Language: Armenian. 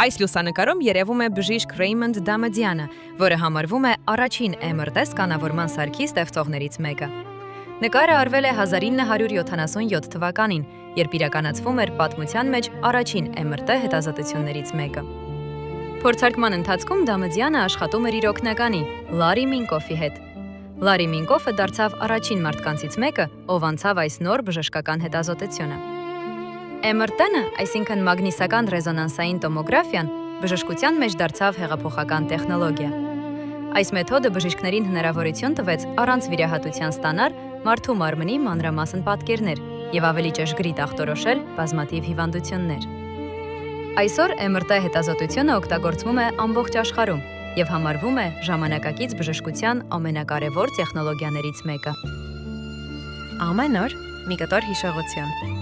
Այս լուսանկարում երևում է բժիշկ Ռեյմոնդ Դամադյանը, որը համարվում է առաջին MRT սկանավորման սարքի ստեղծողներից մեկը։ Նկարը արվել է 1977 թվականին, երբ իրականացվում էր պատմության մեջ առաջին MRT հետազոտություններից մեկը։ Փորձարկման ընթացքում Դամադյանը աշխատում էր իր օգնականի Լարի Մինկոֆի հետ։ Լարի Մինկոֆը դարձավ առաջին մարդկանցից մեկը, ով անցավ այս նոր բժշկական հետազոտությունը։ MRT-ը, այսինքն մագնիսական ռեզոնանսային տոմոգրաֆիան, բժշկության մեջ դարձավ հեղափոխական տեխնոլոգիա։ Այս մեթոդը բժիշկներին հնարավորություն տվեց առանց վիրահատության ստանալ մարդու մարմնի մանրամասն պատկերներ եւ ավելի ճշգրիտ ախտորոշել բազմաթիվ հիվանդություններ։ Այսօր MRT հետազոտությունը օգտագործվում է ամբողջ աշխարհում եւ համարվում է ժամանակակից բժշկության ամենակարևոր տեխնոլոգիաներից մեկը։ Ամեն օր մի կտոր հիշողություն։